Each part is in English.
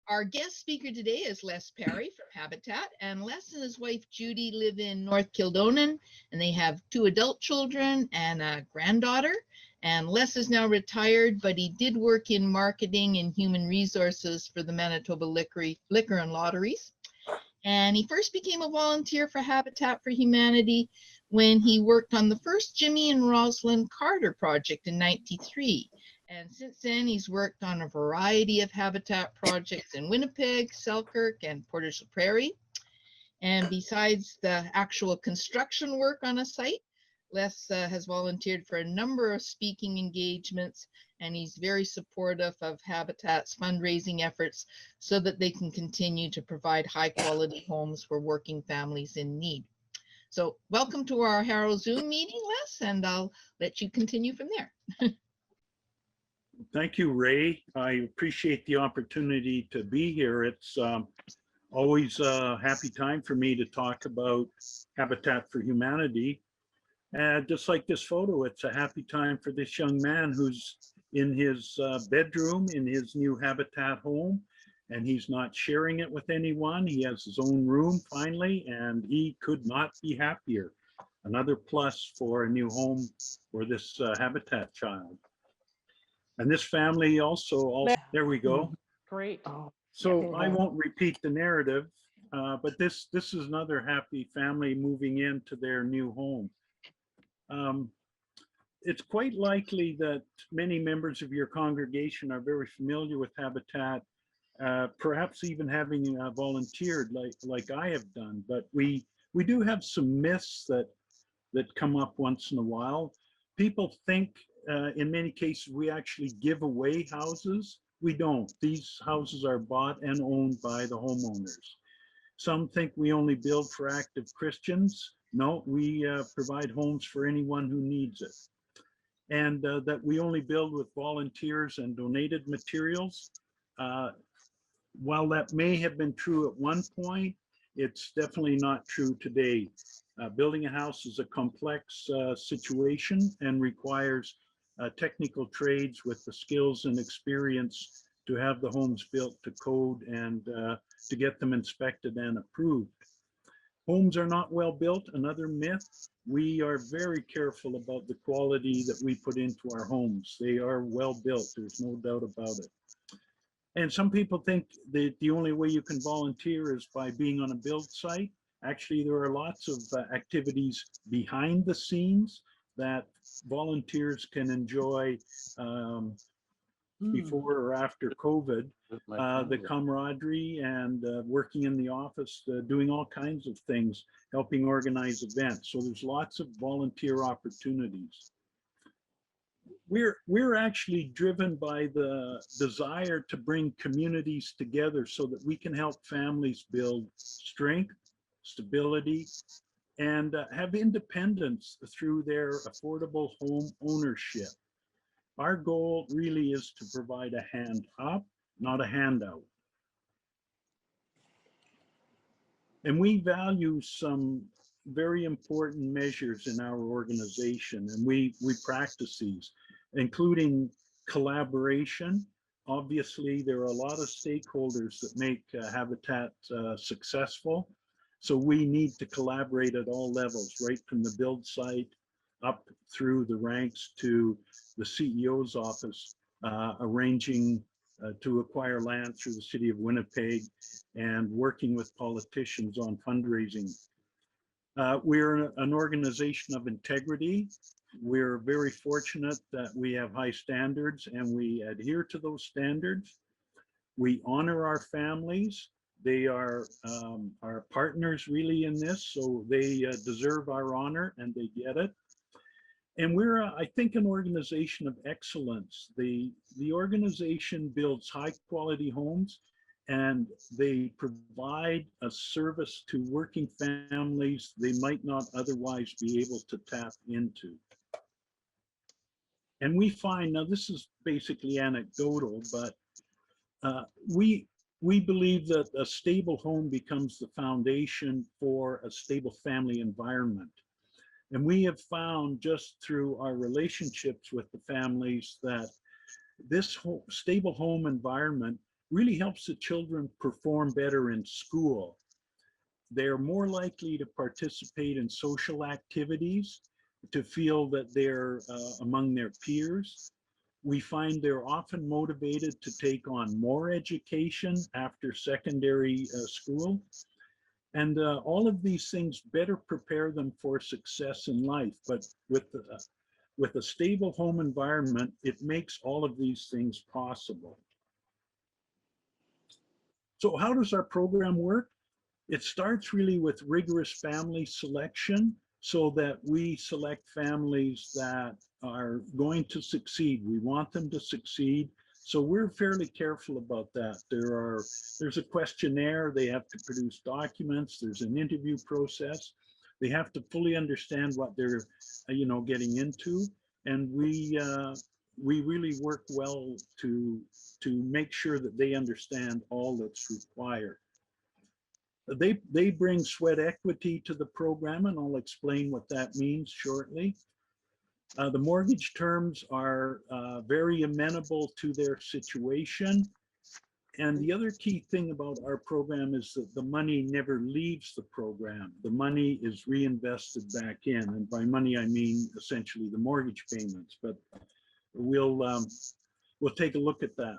Our guest speaker today is Les Parry from Habitat, and Les and his wife Judy live in North Kildonan, and they have 2 adult children and a granddaughter. And Les is now retired, but he did work in marketing and human resources for the Manitoba Liquor and Lotteries. And he first became a volunteer for Habitat for Humanity when he worked on the first Jimmy and Rosalind Carter project in '93. And since then, he's worked on a variety of habitat projects in Winnipeg, Selkirk, and Portage la Prairie. And besides the actual construction work on a site, Les has volunteered for a number of speaking engagements, and he's very supportive of Habitat's fundraising efforts so that they can continue to provide high-quality homes for working families in need. So welcome to our Harrow Zoom meeting, Les, and I'll let you continue from there. Thank you, Ray. I appreciate the opportunity to be here. It's always a happy time for me to talk about Habitat for Humanity. Just like this photo, it's a happy time for this young man who's in his bedroom in his new Habitat home, and he's not sharing it with anyone. He has his own room finally, and he could not be happier. Another plus for a new home for this Habitat child. And this family also, there we go. Great. So I won't repeat the narrative, but this is another happy family moving into their new home. It's quite likely that many members of your congregation are very familiar with Habitat, perhaps even having volunteered like I have done. But we do have some myths that come up once in a while. People think in many cases we actually give away houses. We don't. These houses are bought and owned by the homeowners. Some think we only build for active Christians. No, we provide homes for anyone who needs it. And that we only build with volunteers and donated materials. While that may have been true at one point, it's definitely not true today. Building a house is a complex situation and requires technical trades with the skills and experience to have the homes built to code and to get them inspected and approved. Homes are not well built, another myth. We are very careful about the quality that we put into our homes. They are well built, there's no doubt about it. And some people think that the only way you can volunteer is by being on a build site. Actually, there are lots of activities behind the scenes that volunteers can enjoy before or after COVID. The camaraderie and working in the office, doing all kinds of things, helping organize events. So there's lots of volunteer opportunities. We're actually driven by the desire to bring communities together so that we can help families build strength, stability, and have independence through their affordable home ownership. Our goal really is to provide a hand up, not a handout. And we value some very important measures in our organization, and we practice these, including collaboration. Obviously, there are a lot of stakeholders that make Habitat successful. So we need to collaborate at all levels, right from the build site up through the ranks to the CEO's office, arranging to acquire land through the city of Winnipeg and working with politicians on fundraising. We're an organization of integrity. We're very fortunate that we have high standards and we adhere to those standards. We honor our families. They are our partners really in this, so they deserve our honor and they get it. And we're, I think, an organization of excellence. The organization builds high quality homes and they provide a service to working families they might not otherwise be able to tap into. And we find, now this is basically anecdotal, but we believe that a stable home becomes the foundation for a stable family environment. And we have found just through our relationships with the families that this stable home environment really helps the children perform better in school. They're more likely to participate in social activities, to feel that they're among their peers. We find they're often motivated to take on more education after secondary school. And all of these things better prepare them for success in life. But with a stable home environment, it makes all of these things possible. So how does our program work? It starts really with rigorous family selection so that we select families that are going to succeed. We want them to succeed. So we're fairly careful about that. There's a questionnaire, they have to produce documents, there's an interview process. They have to fully understand what they're getting into. And we really work well to make sure that they understand all that's required. They bring sweat equity to the program, and I'll explain what that means shortly. The mortgage terms are very amenable to their situation. And the other key thing about our program is that the money never leaves the program. The money is reinvested back in. And by money, I mean essentially the mortgage payments. But we'll take a look at that.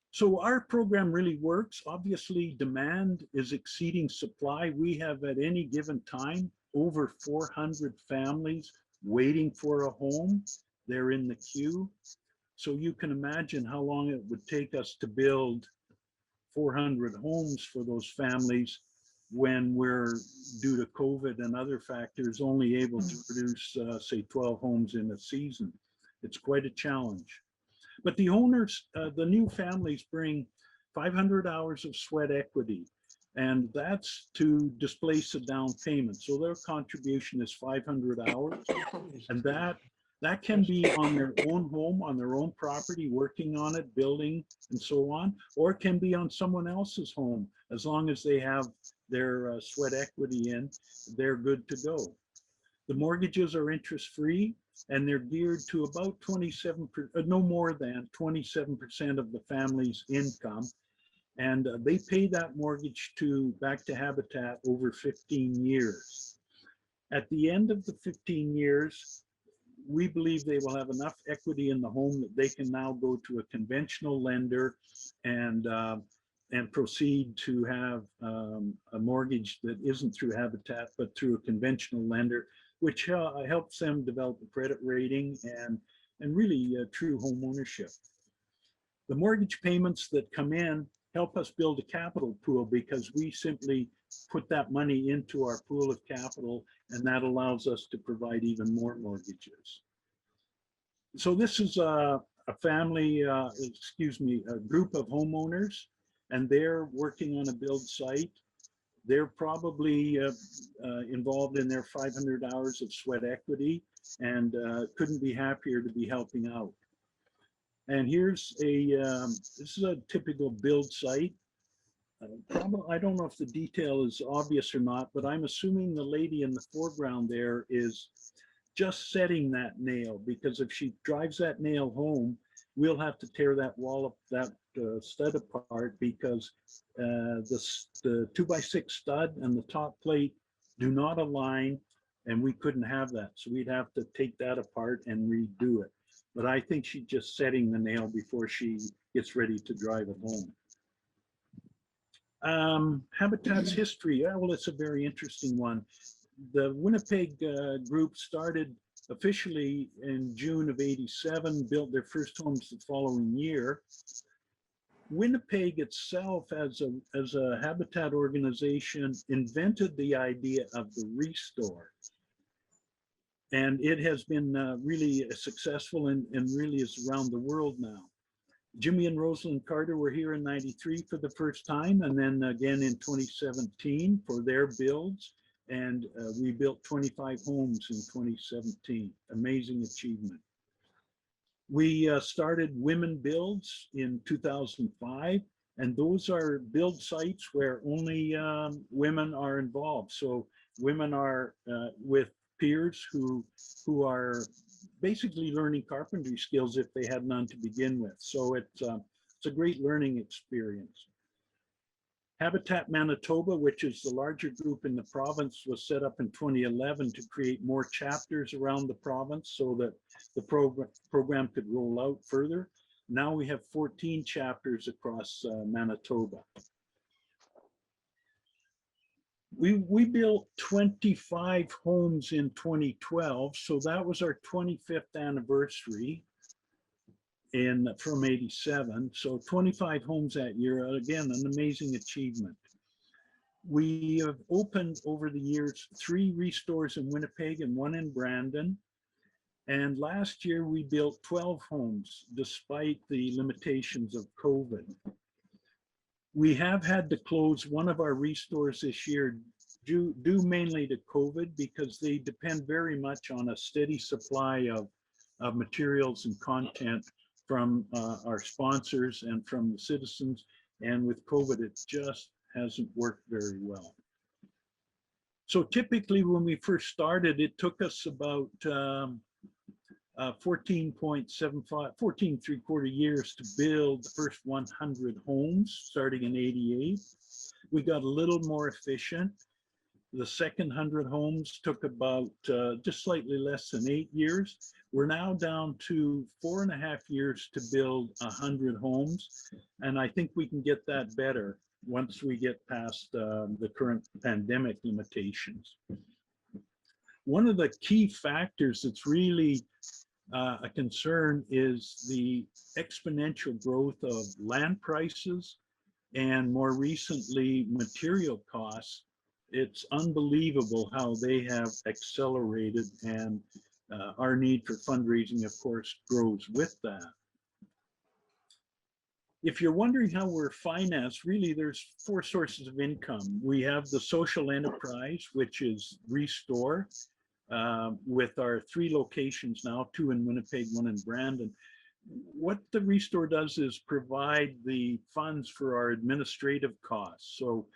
So our program really works. Obviously, demand is exceeding supply. We have at any given time over 400 families waiting for a home. They're in the queue. So you can imagine how long it would take us to build 400 homes for those families when we're, due to COVID and other factors, only able to produce, say, 12 homes in a season. It's quite a challenge. But the owners, the new families bring 500 hours of sweat equity, and that's to displace a down payment. So their contribution is 500 hours, and that can be on their own home, on their own property, working on it, building, and so on, or it can be on someone else's home. As long as they have their sweat equity in, they're good to go. The mortgages are interest-free, and they're geared to about 27%, no more than 27% of the family's income. And they pay that mortgage back to Habitat over 15 years. At the end of the 15 years, we believe they will have enough equity in the home that they can now go to a conventional lender and proceed to have a mortgage that isn't through Habitat, but through a conventional lender, which helps them develop a credit rating and really true home ownership. The mortgage payments that come in help us build a capital pool because we simply put that money into our pool of capital, and that allows us to provide even more mortgages. So this is a family, a group of homeowners, and they're working on a build site. They're probably involved in their 500 hours of sweat equity and couldn't be happier to be helping out. And here's this is a typical build site. Probably, I don't know if the detail is obvious or not, but I'm assuming the lady in the foreground there is just setting that nail, because if she drives that nail home, we'll have to tear that wall up, that stud apart, because the 2x6 stud and the top plate do not align, and we couldn't have that. So we'd have to take that apart and redo it. But I think she's just setting the nail before she gets ready to drive it home. Habitat's history, well, it's a very interesting one. The Winnipeg group started officially in June of '87, built their first homes the following year. Winnipeg itself, as a Habitat organization, invented the idea of the restore. And it has been really successful and really is around the world now. Jimmy and Rosalind Carter were here in '93 for the first time, and then again in 2017 for their builds. And we built 25 homes in 2017. Amazing achievement. We started Women Builds in 2005, and those are build sites where only women are involved. So women are with peers who are basically learning carpentry skills if they had none to begin with. So it's it's a great learning experience. Habitat Manitoba, which is the larger group in the province, was set up in 2011 to create more chapters around the province so that the program could roll out further. Now we have 14 chapters across Manitoba. We built 25 homes in 2012, so that was our 25th anniversary from 87. So 25 homes that year, again, an amazing achievement. We have opened over the years 3 restores in Winnipeg and 1 in Brandon. And last year we built 12 homes despite the limitations of COVID. We have had to close one of our restores this year due mainly to COVID, because they depend very much on a steady supply of materials and content from our sponsors and from the citizens. And with COVID, it just hasn't worked very well. So typically when we first started, it took us about 14.75 years to build the first 100 homes, starting in 88. We got a little more efficient. The second 100 homes took about just slightly less than 8 years. We're now down to 4.5 years to build 100 homes. And I think we can get that better once we get past the current pandemic limitations. One of the key factors that's really a concern is the exponential growth of land prices and more recently material costs. It's unbelievable how they have accelerated, and our need for fundraising, of course, grows with that. If you're wondering how we're financed, really there's 4 sources of income. We have the social enterprise, which is Restore, with our 3 locations now, 2 in Winnipeg, 1 in Brandon. What the Restore does is provide the funds for our administrative costs. So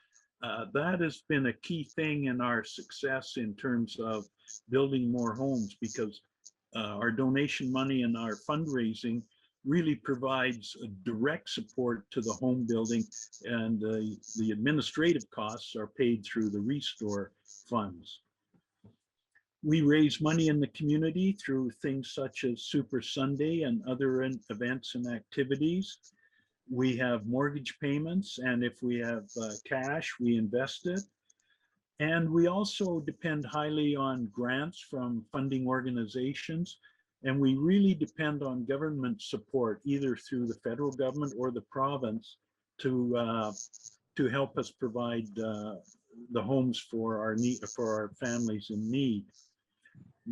that has been a key thing in our success in terms of building more homes, because our donation money and our fundraising really provides a direct support to the home building, and the administrative costs are paid through the Restore funds. We raise money in the community through things such as Super Sunday and other events and activities. We have mortgage payments, and if we have cash, we invest it. And we also depend highly on grants from funding organizations, and we really depend on government support, either through the federal government or the province, to help us provide the homes for our families in need.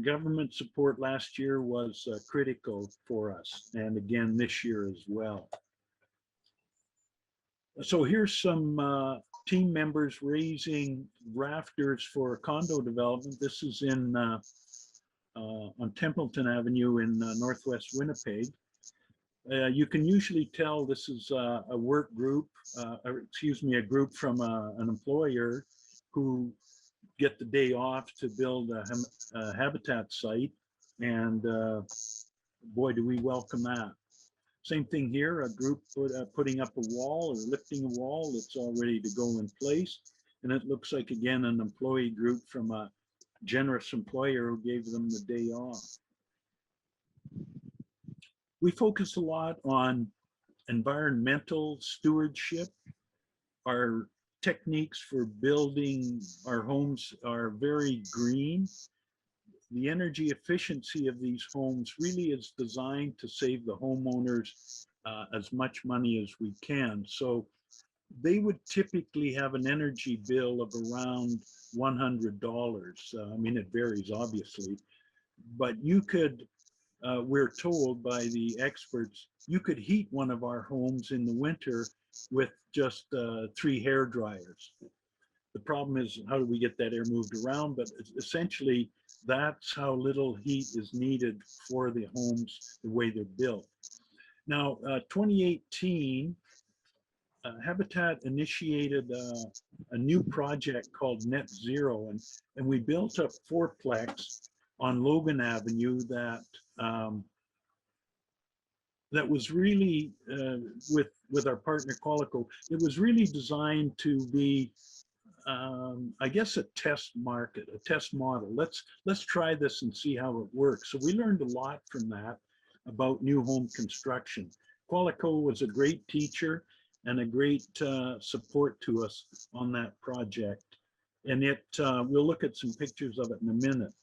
Government support last year was critical for us, and again this year as well. So here's some team members raising rafters for condo development. This is in on Templeton Avenue in Northwest Winnipeg. You can usually tell this is a work group, a group from an employer who get the day off to build a habitat site, and boy, do we welcome that. Same thing here, a group putting up a wall or lifting a wall that's all ready to go in place. And it looks like, again, an employee group from a generous employer who gave them the day off. We focus a lot on environmental stewardship. Our techniques for building our homes are very green. The energy efficiency of these homes really is designed to save the homeowners as much money as we can. So they would typically have an energy bill of around $100. I mean, it varies obviously, but you could, we're told by the experts, you could heat one of our homes in the winter with just 3 hair dryers. The problem is, how do we get that air moved around? But essentially, that's how little heat is needed for the homes, the way they're built. Now, 2018, Habitat initiated a new project called Net Zero, and we built a 4-plex on Logan Avenue that that was really with our partner Qualico. It was really designed to be, I guess, a test market, a test model. Let's try this and see how it works. So we learned a lot from that about new home construction. Qualico was a great teacher and a great support to us on that project. And we'll look at some pictures of it in a minute.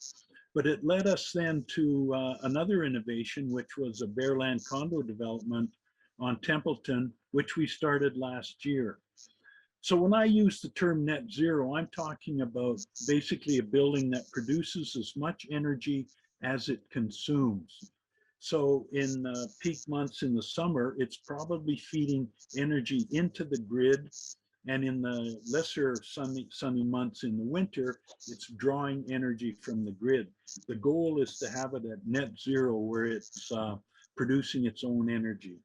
But it led us then to another innovation, which was a bare land condo development on Templeton, which we started last year. So when I use the term net zero, I'm talking about basically a building that produces as much energy as it consumes. So in peak months in the summer, it's probably feeding energy into the grid. And in the lesser sunny months in the winter, it's drawing energy from the grid. The goal is to have it at net zero where it's producing its own energy.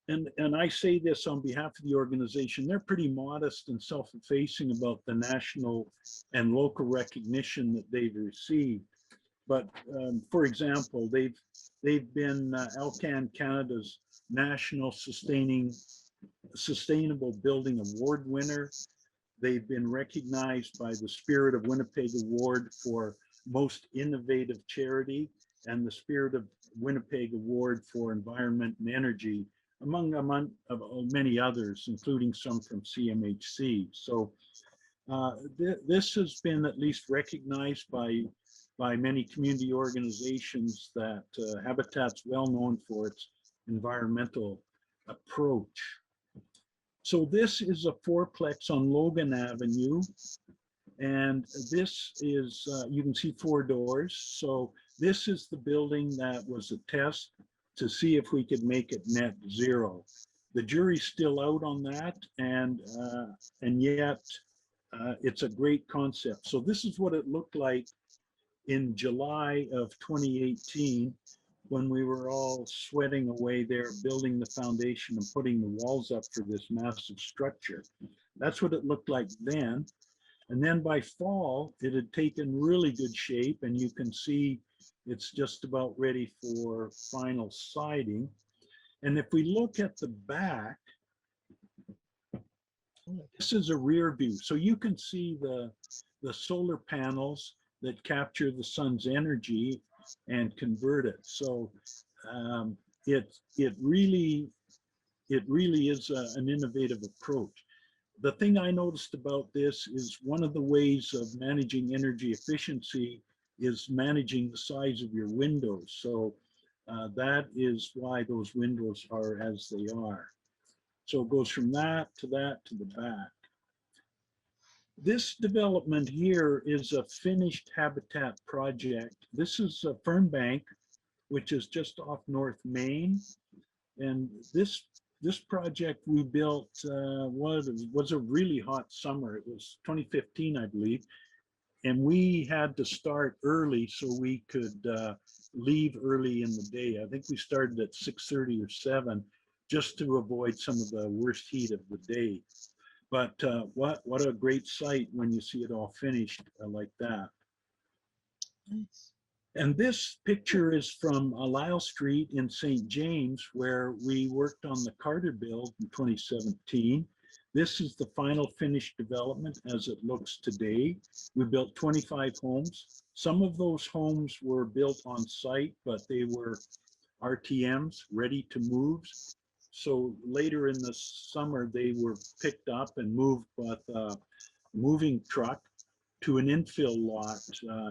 And I say this on behalf of the organization. They're pretty modest and self-effacing about the national and local recognition that they've received. But for example, they've been Alcan Canada's National Sustainable Building Award winner. They've been recognized by the Spirit of Winnipeg Award for Most Innovative Charity and the Spirit of Winnipeg Award for Environment and Energy, among many others, including some from CMHC. So this has been at least recognized by many community organizations that Habitat's well known for its environmental approach. So this is a fourplex on Logan Avenue. And this is, you can see 4 doors. So this is the building that was a test to see if we could make it net zero. The jury's still out on that, and yet it's a great concept. So this is what it looked like in July of 2018, when we were all sweating away there, building the foundation and putting the walls up for this massive structure. That's what it looked like then. And then by fall, it had taken really good shape, and you can see it's just about ready for final siding. And if we look at the back, this is a rear view. So you can see the solar panels that capture the sun's energy and convert it. So it really is an innovative approach. The thing I noticed about this is one of the ways of managing energy efficiency is managing the size of your windows. So that is why those windows are as they are. So it goes from that to the back. This development here is a finished habitat project. This is a Fernbank, which is just off North Main. And this project we built was a really hot summer. It was 2015, I believe. And we had to start early so we could leave early in the day. I think we started at 6:30 or 7 just to avoid some of the worst heat of the day. But what a great sight when you see it all finished like that. Nice. And this picture is from Lyle Street in St. James, where we worked on the Carter build in 2017. This is the final finished development as it looks today. We built 25 homes. Some of those homes were built on site, but they were RTMs, ready to move. So later in the summer, they were picked up and moved with a moving truck to an infill lot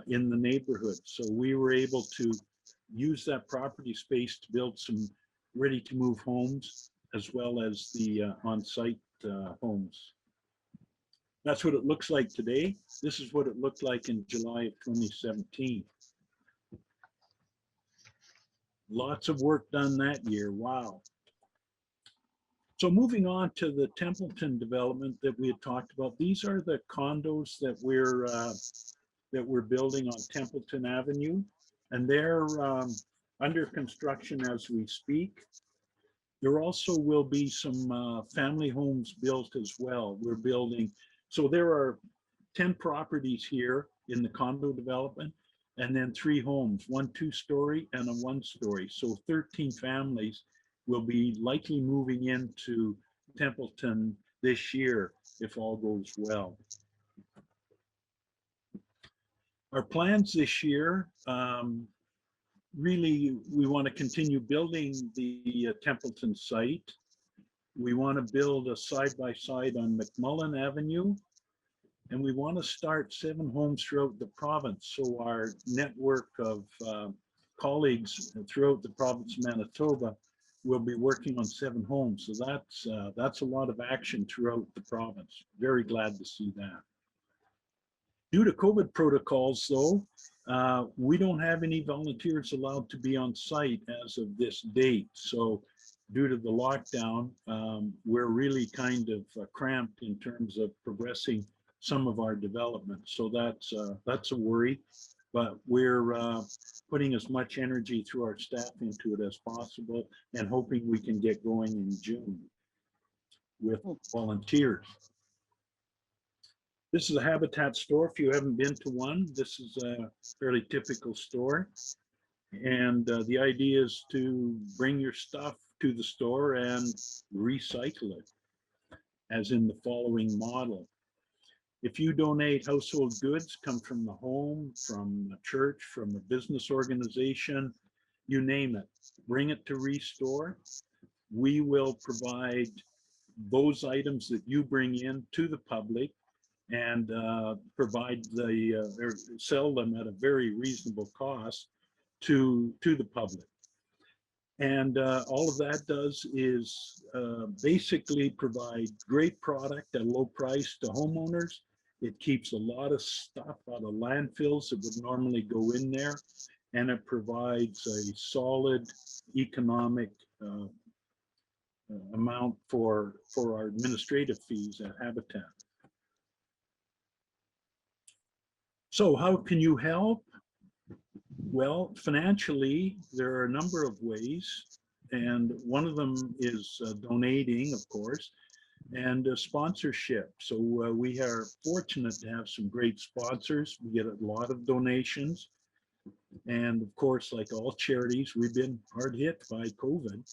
in the neighborhood. So we were able to use that property space to build some ready to move homes, as well as the on-site homes. That's what it looks like today. This is what it looked like in July of 2017. Lots of work done that year, wow. So moving on to the Templeton development that we had talked about, these are the condos that we're building on Templeton Avenue, and they're under construction as we speak. There also will be some family homes built as well. We're building, so there are 10 properties here in the condo development, and then 3 homes, 1 2-story and a 1-story. So 13 families will be likely moving into Templeton this year if all goes well. Our plans this year, really, we want to continue building the Templeton site. We want to build a side-by-side on McMullen Avenue, and we want to start 7 homes throughout the province. So our network of colleagues throughout the province of Manitoba will be working on 7 homes. So that's a lot of action throughout the province. Very glad to see that. Due to COVID protocols, though, we don't have any volunteers allowed to be on site as of this date. So due to the lockdown, we're really kind of cramped in terms of progressing some of our development. So that's a worry, but we're putting as much energy through our staff into it as possible and hoping we can get going in June with volunteers. This is a Habitat store. If you haven't been to one, this is a fairly typical store. And the idea is to bring your stuff to the store and recycle it, as in the following model. If you donate household goods, come from the home, from a church, from a business organization, you name it, bring it to Restore. We will provide those items that you bring in to the public and provide or sell them at a very reasonable cost to the public. And all of that does is basically provide great product at a low price to homeowners. It keeps a lot of stuff out of landfills that would normally go in there, and it provides a solid economic amount for our administrative fees at Habitat. So how can you help? Well, financially, there are a number of ways, and one of them is donating, of course, and sponsorship. So we are fortunate to have some great sponsors. We get a lot of donations, and of course, like all charities, we've been hard hit by COVID.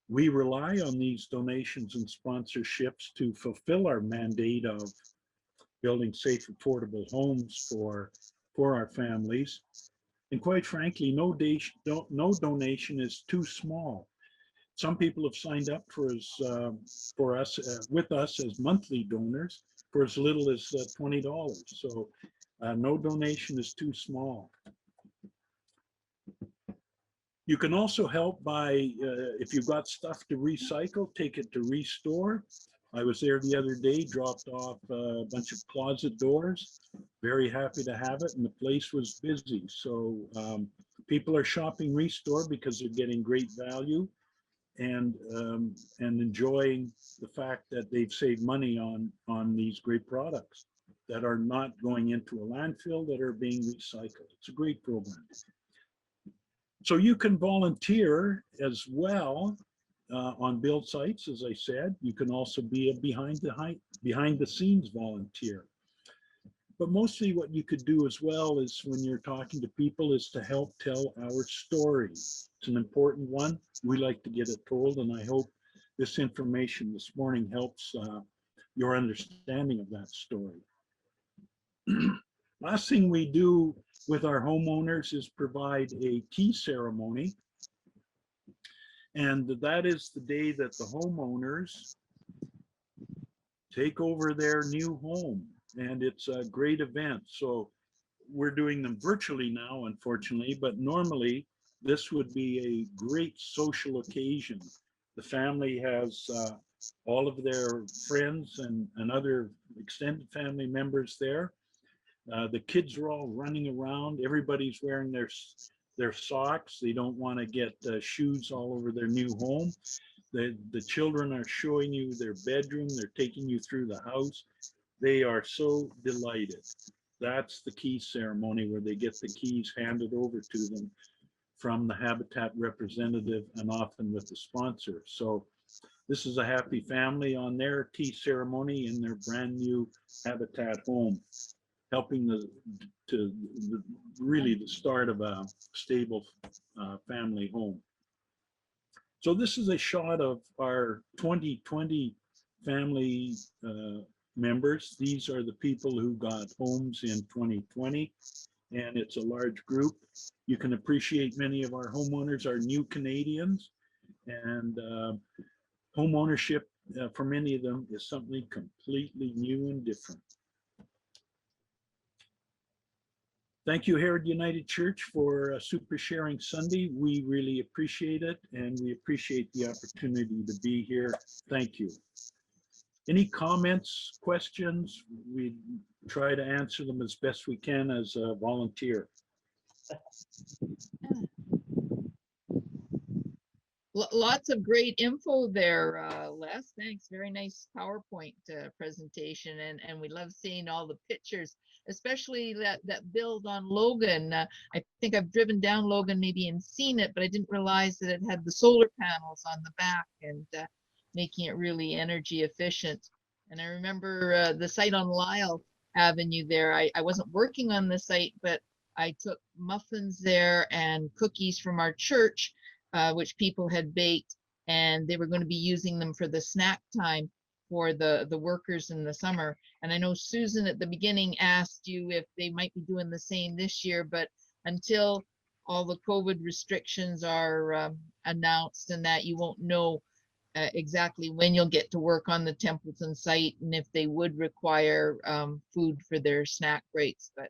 We rely on these donations and sponsorships to fulfill our mandate of building safe, affordable homes for our families. And quite frankly, no donation is too small. Some people have signed up with us as monthly donors for as little as $20. So no donation is too small. You can also help by, if you've got stuff to recycle, take it to Restore. I was there the other day, dropped off a bunch of closet doors. Very happy to have it, and the place was busy. So people are shopping Restore because they're getting great value and enjoying the fact that they've saved money on these great products that are not going into a landfill, that are being recycled. It's a great program. So you can volunteer as well on build sites, as I said. You can also be a behind the scenes volunteer. But mostly what you could do as well is, when you're talking to people, is to help tell our story. It's an important one. We like to get it told, and I hope this information this morning helps your understanding of that story. Last thing we do with our homeowners is provide a tea ceremony. And that is the day that the homeowners take over their new home. And it's a great event. So we're doing them virtually now, unfortunately, but normally this would be a great social occasion. The family has all of their friends and other extended family members there. The kids are all running around. Everybody's wearing their socks. They don't want to get shoes all over their new home. The children are showing you their bedroom. They're taking you through the house. They are so delighted. That's the key ceremony, where they get the keys handed over to them from the Habitat representative, and often with the sponsor. So this is a happy family on their tea ceremony in their brand new Habitat home. helping really the start of a stable family home. So this is a shot of our 2020 family members. These are the people who got homes in 2020, and it's a large group. You can appreciate many of our homeowners are new Canadians, and home ownership for many of them is something completely new and different. Thank you, Harrow United Church, for Super Sharing Sunday. We really appreciate it, and we appreciate the opportunity to be here. Thank you. Any comments, questions? We try to answer them as best we can as a volunteer. Lots of great info there, Les. Thanks. Very nice PowerPoint presentation, and we love seeing all the pictures, especially that build on Logan. I think I've driven down Logan maybe and seen it, but I didn't realize that it had the solar panels on the back and making it really energy efficient. And I remember the site on Lyle Avenue there. I wasn't working on the site, but I took muffins there and cookies from our church, which people had baked, and they were going to be using them for the snack time for the workers in the summer. And I know Susan at the beginning asked you if they might be doing the same this year, but until all the COVID restrictions are announced and that, you won't know exactly when you'll get to work on the Templeton site and if they would require food for their snack breaks. But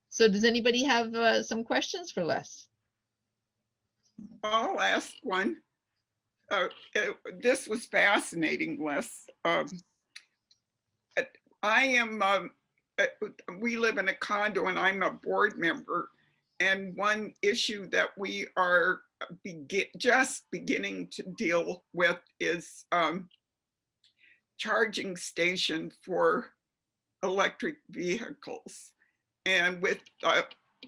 so does anybody have some questions for Les? I'll ask one. This was fascinating, Les. We live in a condo and I'm a board member. And one issue that we are just beginning to deal with is charging stations for electric vehicles. And with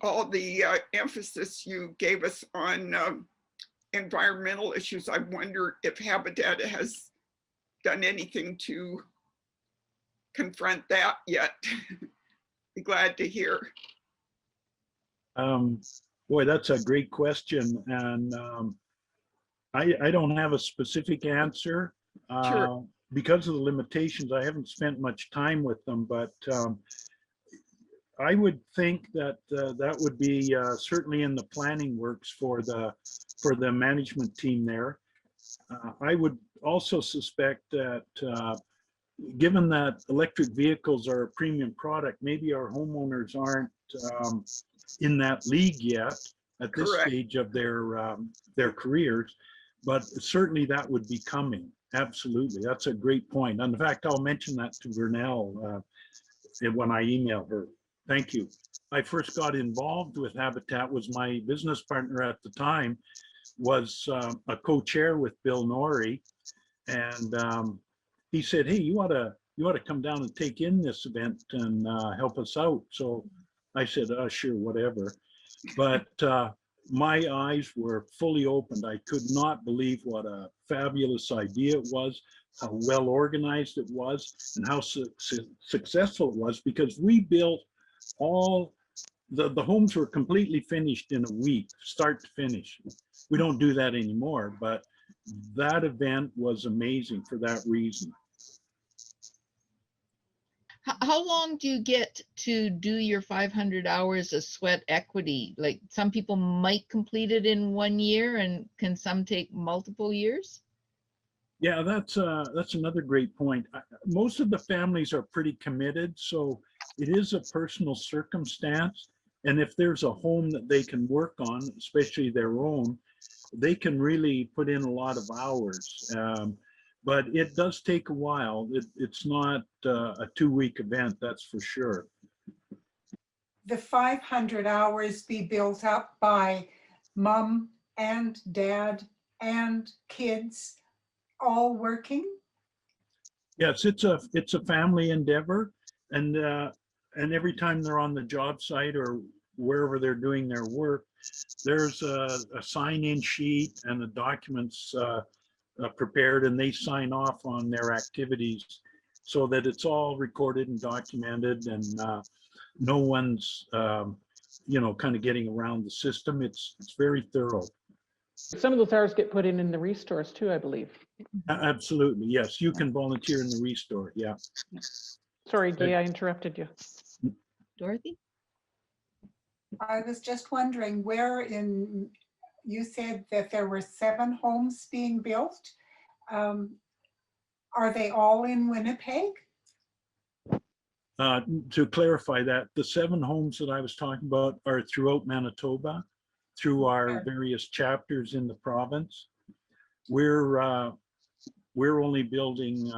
all the emphasis you gave us on environmental issues, I wonder if Habitat has done anything to confront that yet. Be glad to hear. Boy, that's a great question. And I don't have a specific answer. Sure. Because of the limitations, I haven't spent much time with them, but I would think that that would be certainly in the planning works for the management team there. I would also suspect that given that electric vehicles are a premium product, maybe our homeowners aren't in that league yet at this Correct. stage of their careers, but certainly that would be coming. Absolutely, that's a great point. And in fact, I'll mention that to Vernell when I email her. Thank you. I first got involved with Habitat was my business partner at the time was a co-chair with Bill Norrie, and he said, "Hey, you ought to come down and take in this event and help us out." So I said, "Sure, whatever." But my eyes were fully opened. I could not believe what a fabulous idea it was, how well organized it was, and how successful it was, because we built all the homes were completely finished in a week, start to finish. We don't do that anymore, but that event was amazing for that reason. How long do you get to do your 500 hours of sweat equity? Like some people might complete it in 1 year, and can some take multiple years? Yeah, that's another great point. Most of the families are pretty committed, so it is a personal circumstance. And if there's a home that they can work on, especially their own, they can really put in a lot of hours. But it does take a while. It's not a 2-week event, that's for sure. The 500 hours be built up by mom and dad and kids all working? Yes, it's a family endeavor, and every time they're on the job site or wherever they're doing their work, there's a sign-in sheet and the documents prepared, and they sign off on their activities. so that it's all recorded and documented, and no one's, kind of getting around the system. It's very thorough. Some of those hours get put in the restores too, I believe. Absolutely, yes. You can volunteer in the restore. Yeah. Sorry, Gay, I interrupted you. Dorothy? I was just wondering you said that there were 7 homes being built. Are they all in Winnipeg? To clarify that, the 7 homes that I was talking about are throughout Manitoba, through our various chapters in the province. We're only building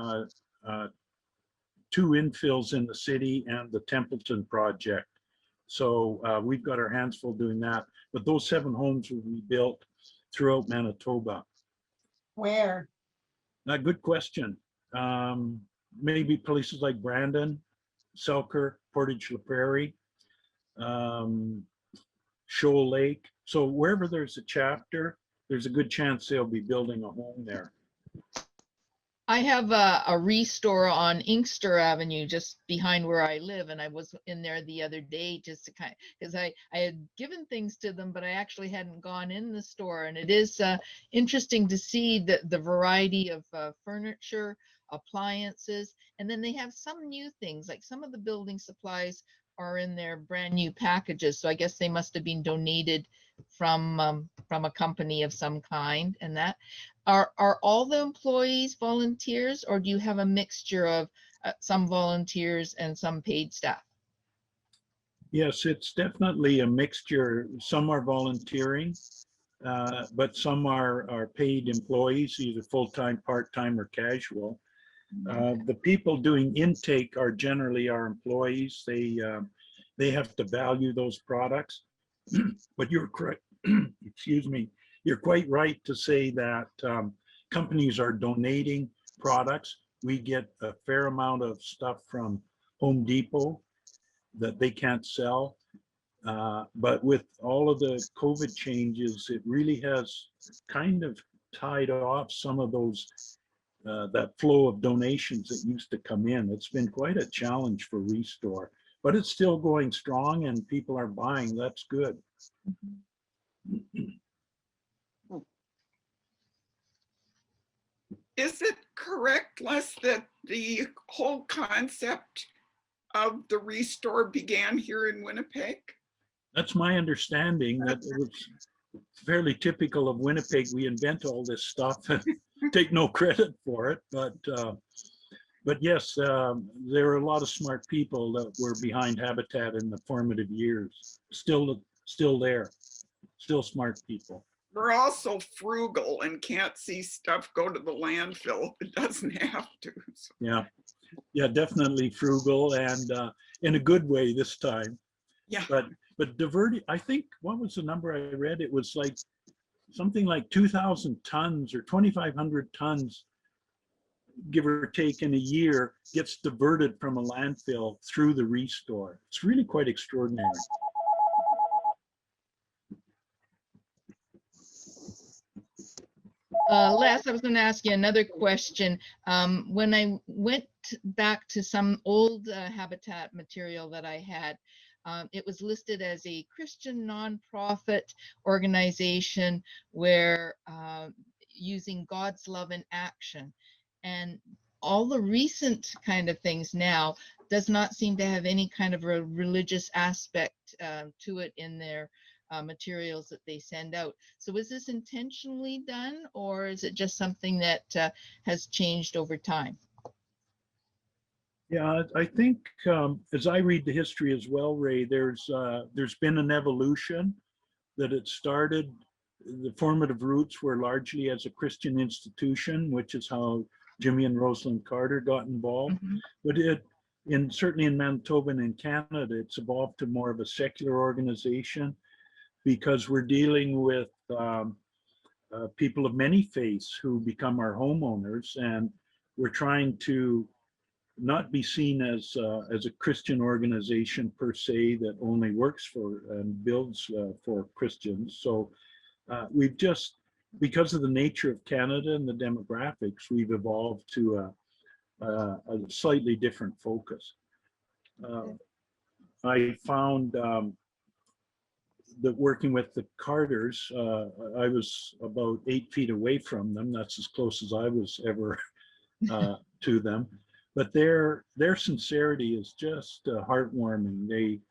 2 infills in the city and the Templeton project. So we've got our hands full doing that. But those 7 homes will be built throughout Manitoba. Where? Good question. Maybe places like Brandon, Selkirk, Portage-la Prairie, Shoal Lake. So wherever there's a chapter, there's a good chance they'll be building a home there. I have a restore on Inkster Avenue just behind where I live, and I was in there the other day just to because I had given things to them, but I actually hadn't gone in the store, and it is interesting to see the variety of furniture, appliances, and then they have some new things, like some of the building supplies are in their brand new packages, so I guess they must have been donated from a company of some kind. And that are all the employees volunteers, or do you have a mixture of some volunteers and some paid staff? Yes, it's definitely a mixture. Some are volunteering, but some are paid employees, either full-time, part-time, or casual. The people doing intake are generally our employees. They have to value those products. But you're correct. Excuse me. You're quite right to say that companies are donating products. We get a fair amount of stuff from Home Depot that they can't sell. But with all of the COVID changes, it really has kind of tied off some of those that flow of donations that used to come in. It's been quite a challenge for Restore, but it's still going strong and people are buying. That's good. Is it correct, Les, that the whole concept of the Restore began here in Winnipeg? That's my understanding. That it was fairly typical of Winnipeg. We invent all this stuff and take no credit for it. But yes, there are a lot of smart people that were behind Habitat in the formative years. Still there, still smart people. We're also frugal and can't see stuff go to the landfill. It doesn't have to. So. Yeah, definitely frugal, and in a good way this time. Yeah. But diverting, I think, what was the number I read? It was like something like 2,000 tons or 2,500 tons, give or take, in a year gets diverted from a landfill through the Restore. It's really quite extraordinary. Les, I was going to ask you another question. When I went back to some old Habitat material that I had, it was listed as a Christian nonprofit organization where using God's love in action. And all the recent kind of things now does not seem to have any kind of a religious aspect to it in their materials that they send out. So is this intentionally done, or is it just something that has changed over time? Yeah, I think as I read the history as well, Ray, there's been an evolution. That it started, the formative roots were largely as a Christian institution, which is how Jimmy and Rosalind Carter got involved. Mm-hmm. But certainly in Manitoba and in Canada, it's evolved to more of a secular organization, because we're dealing with people of many faiths who become our homeowners, and we're trying to not be seen as a Christian organization per se that only works for and builds for Christians. So we've just, because of the nature of Canada and the demographics, we've evolved to a slightly different focus. I found that working with the Carters, I was about 8 feet away from them. That's as close as I was ever to them. But their sincerity is just heartwarming.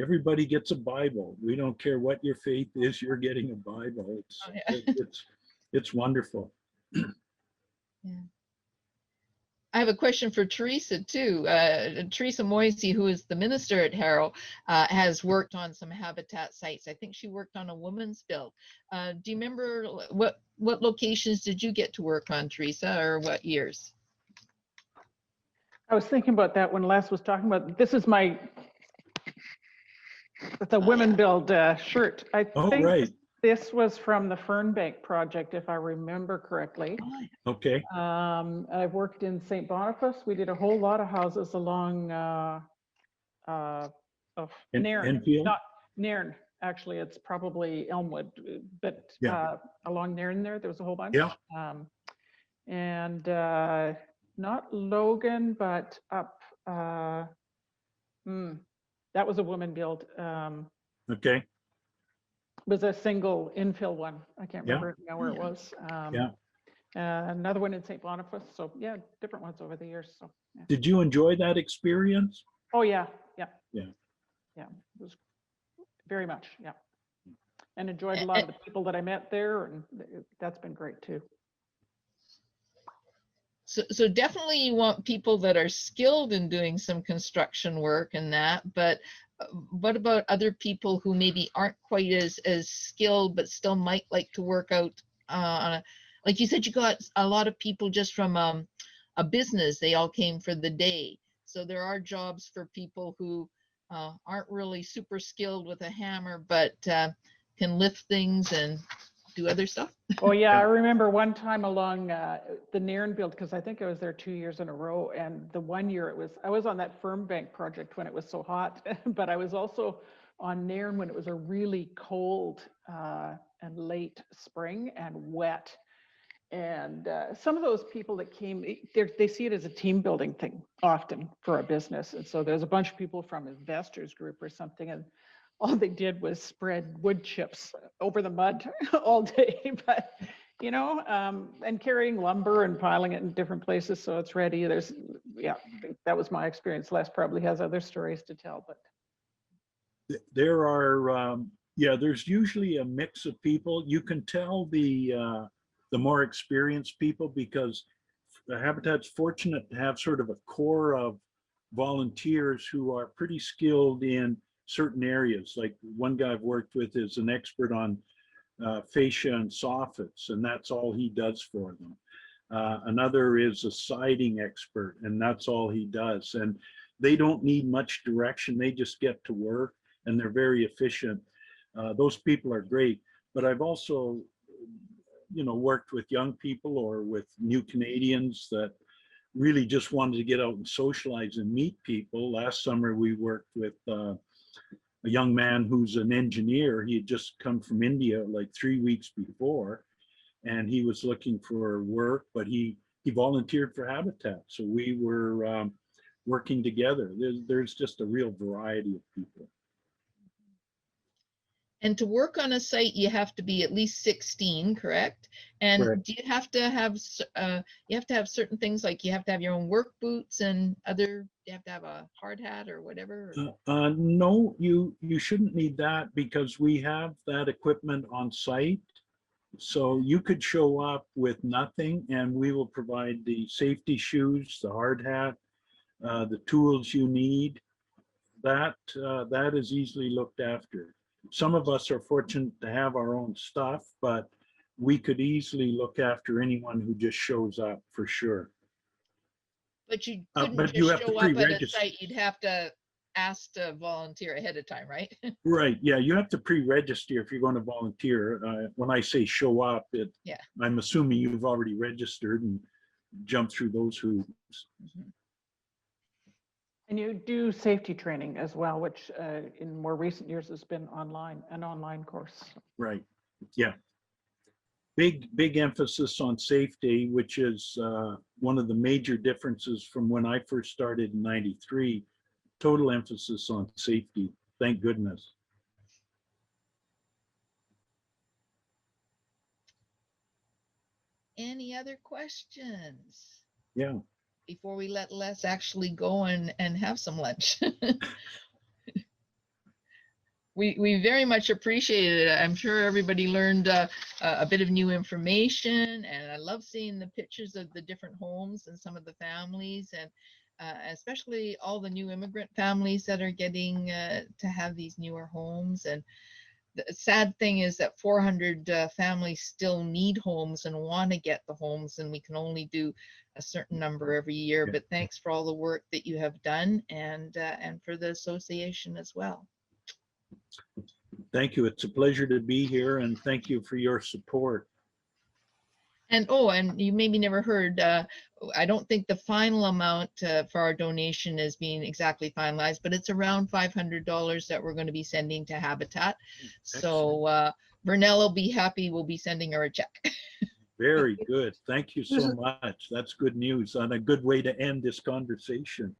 Everybody gets a Bible. We don't care what your faith is, you're getting a Bible. Oh, yeah. It's wonderful. Yeah. I have a question for Teresa too. Teresa Moisey, who is the minister at Harrow, has worked on some habitat sites. I think she worked on a woman's bill. Do you remember what locations did you get to work on, Teresa, or what years? I was thinking about that when Les was talking about, this is the women build shirt. I Oh, think right. this was from the Fernbank project, if I remember correctly. Okay. I've worked in St. Boniface. We did a whole lot of houses along of Nairn, Enfield? not Nairn. Actually, it's probably Elmwood, but Yeah. along Nairn there was a whole bunch. Yeah. And not Logan, but up. That was a woman build. Okay. Was a single infill one. I can't Yeah. remember now where it Yeah. was. Yeah. Another one in St. Boniface. So yeah, different ones over the years. So yeah. Did you enjoy that experience? Oh yeah, yeah. Yeah. Yeah, it was very much, yeah. And enjoyed a lot of the people that I met there, and that's been great too. So definitely you want people that are skilled in doing some construction work and that, but what about other people who maybe aren't quite as skilled, but still might like to work out on a, like you said, you got a lot of people just from a business, they all came for the day. So there are jobs for people who aren't really super skilled with a hammer, but can lift things and do other stuff. Oh yeah, I remember one time along the Nairn build, because I think I was there 2 years in a row, and the one year I was on that Fernbank project when it was so hot, but I was also on Nairn when it was a really cold and late spring and wet. And some of those people that came, they see it as a team building thing often for a business. And so there's a bunch of people from investors group or something, and all they did was spread wood chips over the mud all day, but you know, and carrying lumber and piling it in different places so it's ready. Yeah, that was my experience. Les probably has other stories to tell, but There are, there's usually a mix of people. You can tell the more experienced people, because the Habitat's fortunate to have sort of a core of volunteers who are pretty skilled in certain areas. Like one guy I've worked with is an expert on fascia and soffits, and that's all he does for them. Another is a siding expert, and that's all he does. And they don't need much direction. They just get to work, and they're very efficient. Those people are great. But I've also, worked with young people or with new Canadians that really just wanted to get out and socialize and meet people. Last summer, we worked with a young man who's an engineer. He had just come from India like 3 weeks before, and he was looking for work, but he volunteered for Habitat. So we were working together. There's just a real variety of people. And to work on a site, you have to be at least 16, correct? And Correct. do you have to have certain things, like you have to have your own work boots and you have to have a hard hat or whatever? No, you shouldn't need that, because we have that equipment on site. So you could show up with nothing, and we will provide the safety shoes, the hard hat, the tools you need. That is easily looked after. Some of us are fortunate to have our own stuff, but we could easily look after anyone who just shows up, for sure. But you couldn't but you just have to show up at a pre-register. site, you'd have to ask to volunteer ahead of time, right? Right, yeah, you have to pre-register if you're going to volunteer. When I say show up, I'm assuming you've already registered and jumped through those hoops. Mhm. and you do safety training as well, which in more recent years has been an online course. Right, yeah. big emphasis on safety, which is one of the major differences from when I first started in '93. Total emphasis on safety. Thank goodness. Any other questions Yeah. before we let Les actually go and have some lunch? We very much appreciate it. I'm sure everybody learned a bit of new information, and I love seeing the pictures of the different homes and some of the families, and especially all the new immigrant families that are getting to have these newer homes. And the sad thing is that 400 families still need homes and want to get the homes, and we can only do a certain number every year. Yeah. But thanks for all the work that you have done, and for the association as well. Thank you. It's a pleasure to be here, and thank you for your support. And oh, and you maybe never heard, I don't think the final amount for our donation is being exactly finalized, but it's around $500 that we're going to be sending to Habitat. So Vernell will be happy. We'll be sending her a check. Very good. Thank you so much. That's good news and a good way to end this conversation.